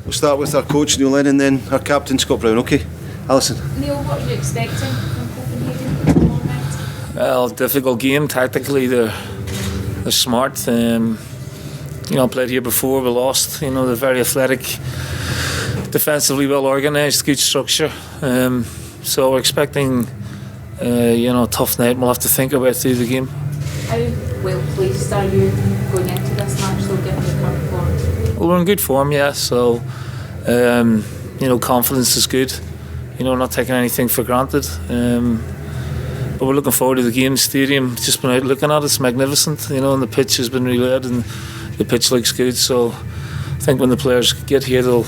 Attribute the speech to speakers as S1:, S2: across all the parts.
S1: We'll start with our coach Neil Lennon, then our captain Scott Brown. Okay, Alison.
S2: Neil, what are you expecting from Copenhagen tomorrow night?
S3: Well, difficult game. Tactically, they're smart. Played here before, we lost. They're very athletic, defensively well organised, good structure. So we're expecting, a tough night. We'll have to think about through the game.
S2: How well placed are you going into this match, though, given the current form?
S3: Well, we're in good form, yeah. So, confidence is good. Not taking anything for granted. But we're looking forward to the game. Stadium, just been out looking at it, it's magnificent. And the pitch has been relayed and the pitch looks good. So I think when the players get here, they'll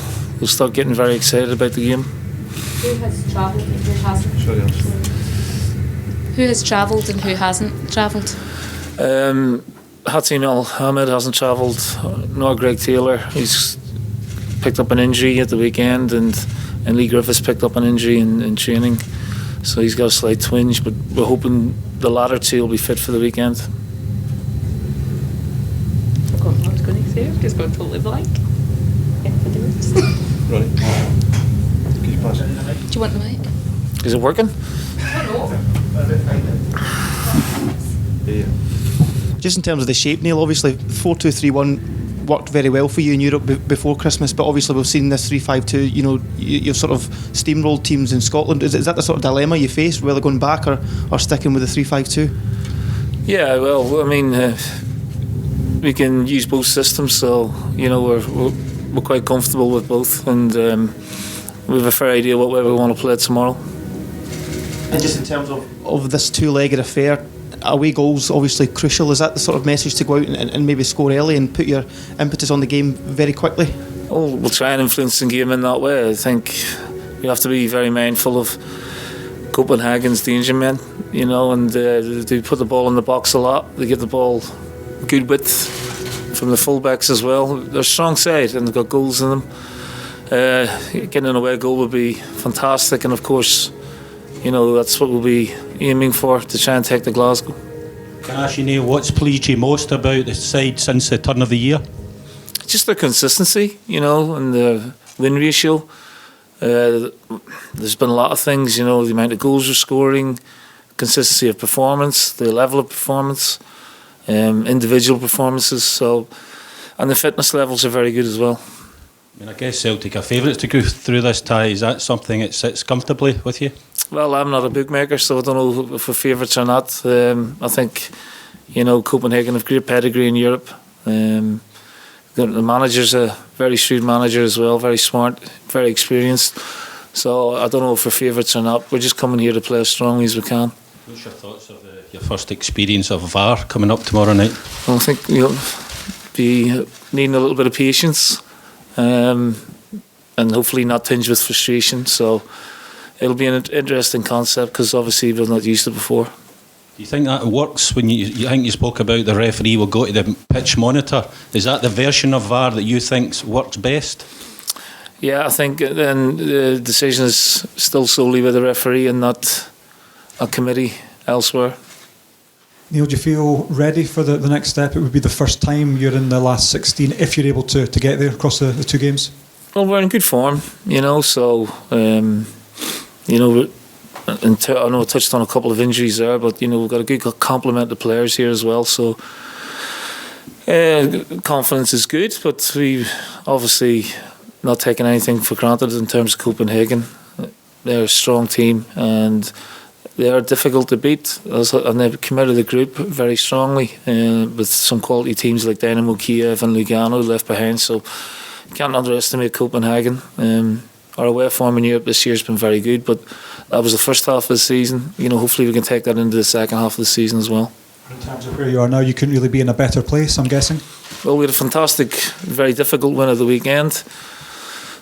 S3: start getting very excited about the game.
S2: Who has travelled and who hasn't? Who has travelled and who hasn't travelled?
S3: Hatim El Hamid hasn't travelled, nor Greg Taylor. He's picked up an injury at the weekend, and Lee Griffiths picked up an injury in training. So he's got a slight twinge, but we're hoping the latter two will be fit for the weekend.
S2: I forgot what I was going to say, it's gone totally blank.
S1: Ronnie, can you pass it?
S2: Do you want the mic?
S3: Is it working?
S1: Yeah.
S4: Just in terms of the shape, Neil, obviously 4-2-3-1 worked very well for you in Europe before Christmas, but obviously we've seen this 3-5-2. You've sort of steamrolled teams in Scotland. Is that the sort of dilemma you face, whether going back or sticking with the 3-5-2?
S3: Yeah, well, I mean, we can use both systems, so we're quite comfortable with both, and we have a fair idea what way we want to play tomorrow.
S4: And just in terms of this two-legged affair, away goals obviously crucial. Is that the sort of message to go out and maybe score early and put your impetus on the game very quickly?
S3: Oh, we'll try and influence the game in that way. I think you have to be very mindful of Copenhagen's danger men, and they put the ball in the box a lot. They give the ball good width from the fullbacks as well. They're a strong side and they've got goals in them. Getting an away goal would be fantastic, and of course, that's what we'll be aiming for, to try and take the Glasgow.
S5: Can I ask you, Neil, what's pleased you most about the side since the turn of the year?
S3: Just their consistency, and the win ratio. There's been a lot of things, the amount of goals we're scoring, consistency of performance, the level of performance, individual performances, and the fitness levels are very good as well.
S5: I guess Celtic are favourites to go through this tie. Is that something that sits comfortably with you?
S3: Well, I'm not a bookmaker, so I don't know if we're favourites or not. I think, Copenhagen have great pedigree in Europe. The manager's a very shrewd manager as well, very smart, very experienced. So I don't know if we're favourites or not. We're just coming here to play as strongly as we can.
S5: What's your thoughts of your first experience of VAR coming up tomorrow night?
S3: I think you'll be needing a little bit of patience. And hopefully not tinged with frustration. So it'll be an interesting concept, because obviously we've not used it before.
S5: Do you think that works when you think you spoke about the referee will go to the pitch monitor? Is that the version of VAR that you think works best?
S3: Yeah, I think then the decision is still solely with the referee and not a committee elsewhere.
S6: Neil, do you feel ready for the next step? It would be the first time you're in the last 16, if you're able to get there across the two games.
S3: Well, we're in good form, so, I know I touched on a couple of injuries there, but, we've got a good complement of players here as well, so confidence is good, but we obviously not taking anything for granted in terms of Copenhagen. They're a strong team, and they are difficult to beat, and they've committed the group very strongly, with some quality teams like Dynamo Kiev and Lugano left behind, so you can't underestimate Copenhagen. Our away form in Europe this year has been very good, but that was the first half of the season. Hopefully we can take that into the second half of the season as well.
S6: In terms of where you are now, you couldn't really be in a better place, I'm guessing?
S3: Well, we had a fantastic, very difficult win at the weekend.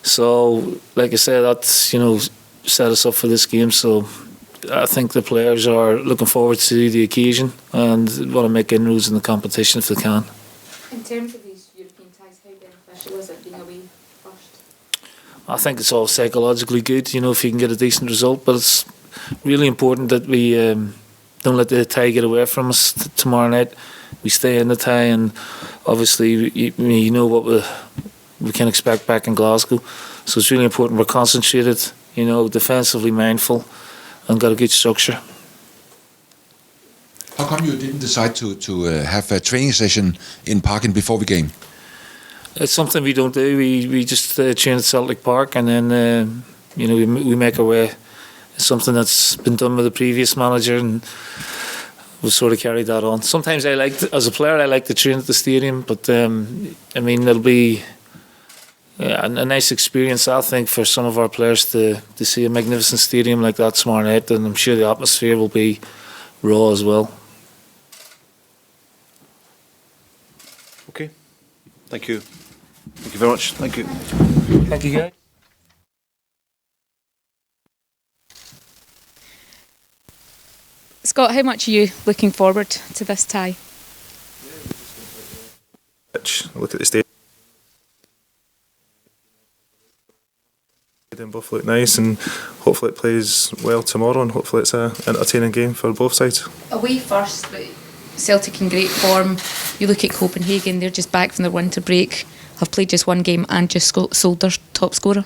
S3: So, like I said, that set us up for this game. So I think the players are looking forward to the occasion and want to make inroads in the competition if they can.
S2: In terms of these European ties, how beneficial is it being away first?
S3: I think it's all psychologically good, if you can get a decent result. But it's really important that we don't let the tie get away from us tomorrow night. We stay in the tie, and obviously, what we can expect back in Glasgow. So it's really important we're concentrated, defensively mindful, and got a good structure.
S7: How come you didn't decide to have a training session in Parken before the game?
S3: It's something we don't do. We just train at Celtic Park, and then we make our way. It's something that's been done with the previous manager, and we'll sort of carry that on. Sometimes as a player, I like to train at the stadium, but it'll be a nice experience, I think, for some of our players to see a magnificent stadium like that tomorrow night, and I'm sure the atmosphere will be raw as well.
S1: Okay. Thank you. Thank you very much. Thank you.
S3: Thank you, guys.
S2: Scott, how much are you looking forward to this tie?
S8: Look at the stadium. Both look nice, and hopefully it plays well tomorrow, and hopefully it's an entertaining game for both sides.
S2: Away first, but Celtic in great form. You look at Copenhagen, they're just back from their winter break, have played just one game and just sold their top scorer.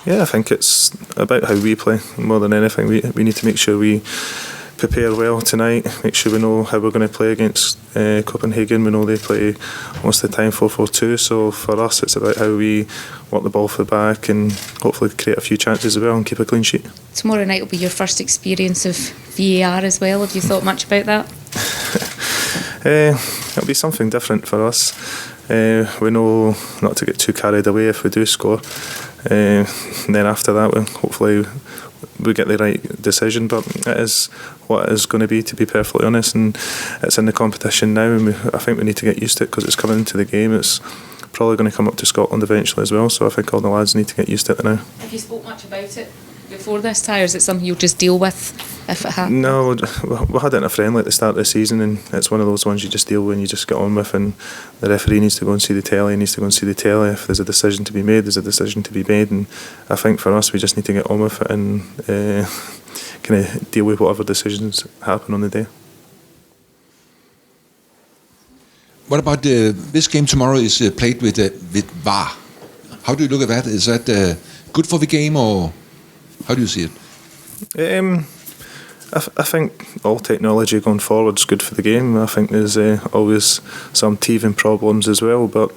S8: Yeah, I think it's about how we play more than anything. We need to make sure we prepare well tonight, make sure we know how we're going to play against Copenhagen. We know they play most of the time 4-4-2, so for us it's about how we work the ball for the back and hopefully create a few chances as well and keep a clean sheet.
S2: Tomorrow night will be your first experience of VAR as well. Have you thought much about that?
S8: It'll be something different for us. We know not to get too carried away if we do score. And then after that, hopefully we get the right decision, but it is what it is going to be perfectly honest, and it's in the competition now, and I think we need to get used to it because it's coming into the game. It's probably going to come up to Scotland eventually as well, so I think all the lads need to get used to it now.
S2: Have you spoke much about it before this tie, or is it something you'll just deal with if it happens?
S8: No, we had it in a friendly at the start of the season, and it's one of those ones you just deal with and you just get on with, and the referee needs to go and see the telly, if there's a decision to be made, there's a decision to be made, and I think for us we just need to get on with it and kind of deal with whatever decisions happen on the day.
S7: What about this game tomorrow is played with VAR? How do you look at that? Is that good for the game, or how do you see it?
S8: I think all technology going forward is good for the game. I think there's always some teething problems as well, but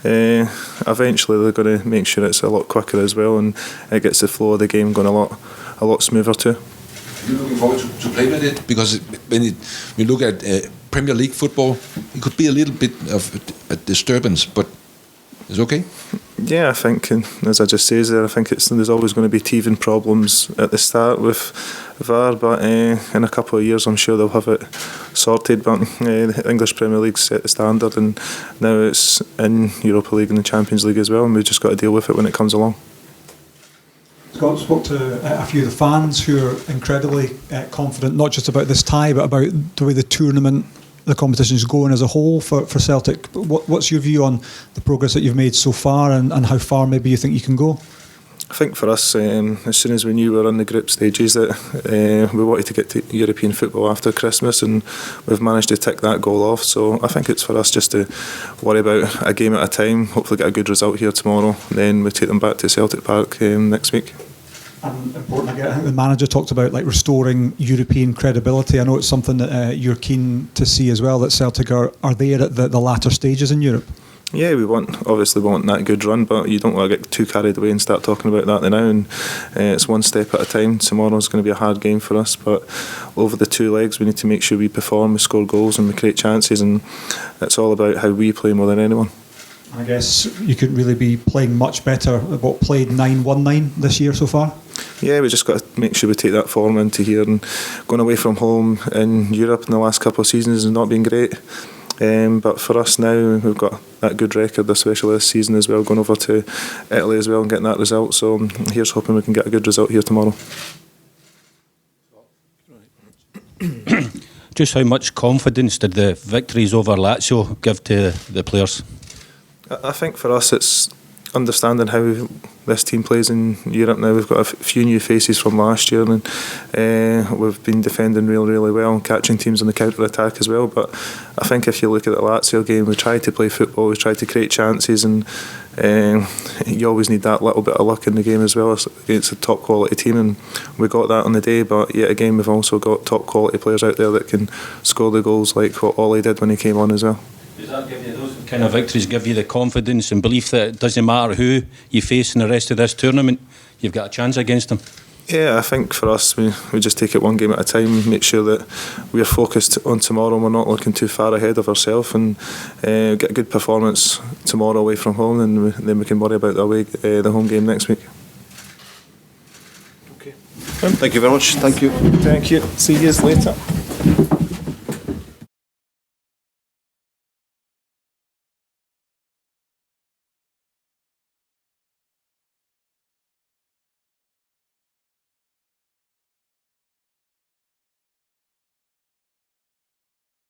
S8: eventually they're going to make sure it's a lot quicker as well, and it gets the flow of the game going a lot smoother too.
S7: Are you looking forward to play with it? Because when you look at Premier League football, it could be a little bit of a disturbance, but it's okay?
S8: Yeah, I think, and as I just says there, I think there's always going to be teething problems at the start with VAR, but in a couple of years I'm sure they'll have it sorted. But the English Premier League set the standard, and now it's in Europa League and the Champions League as well, and we've just got to deal with it when it comes along.
S6: Scott spoke to a few of the fans who are incredibly confident, not just about this tie, but about the way the tournament, the competition is going as a whole for Celtic. What's your view on the progress that you've made so far, and how far maybe you think you can go?
S8: I think for us, as soon as we knew we were in the group stages, that we wanted to get to European football after Christmas, and we've managed to tick that goal off. So I think it's for us just to worry about a game at a time, hopefully get a good result here tomorrow, then we take them back to Celtic Park next week.
S6: And important, I think the manager talked about restoring European credibility. I know it's something that you're keen to see as well, that Celtic are there at the latter stages in Europe.
S8: Yeah, we want that good run, but you don't want to get too carried away and start talking about that now. And it's one step at a time. Tomorrow's going to be a hard game for us, but over the two legs we need to make sure we perform, we score goals and we create chances, and it's all about how we play more than anyone.
S6: I guess you could really be playing much better. Played 9-1-9 this year so far?
S8: Yeah, we just got to make sure we take that form into here, and going away from home in Europe in the last couple of seasons has not been great. But for us now, we've got that good record, especially this season as well, going over to Italy as well and getting that result. So here's hoping we can get a good result here tomorrow.
S5: Just how much confidence did the victories over Lazio give to the players?
S8: I think for us it's understanding how this team plays in Europe now. We've got a few new faces from last year, and we've been defending really well and catching teams on the counter-attack as well. But I think if you look at the Lazio game, we tried to play football, we tried to create chances, and you always need that little bit of luck in the game as well against a top quality team, and we got that on the day. But yet again, we've also got top quality players out there that can score the goals like what Ollie did when he came on as well.
S5: Does that give you, those kind of victories give you the confidence and belief that it doesn't matter who you face in the rest of this tournament, you've got a chance against them?
S8: Yeah, I think for us, we just take it one game at a time, make sure that we're focused on tomorrow and we're not looking too far ahead of ourselves, and get a good performance tomorrow away from home, and then we can worry about the home game next week.
S1: Okay. Thank you very much. Thank you.
S8: Thank you. See you later.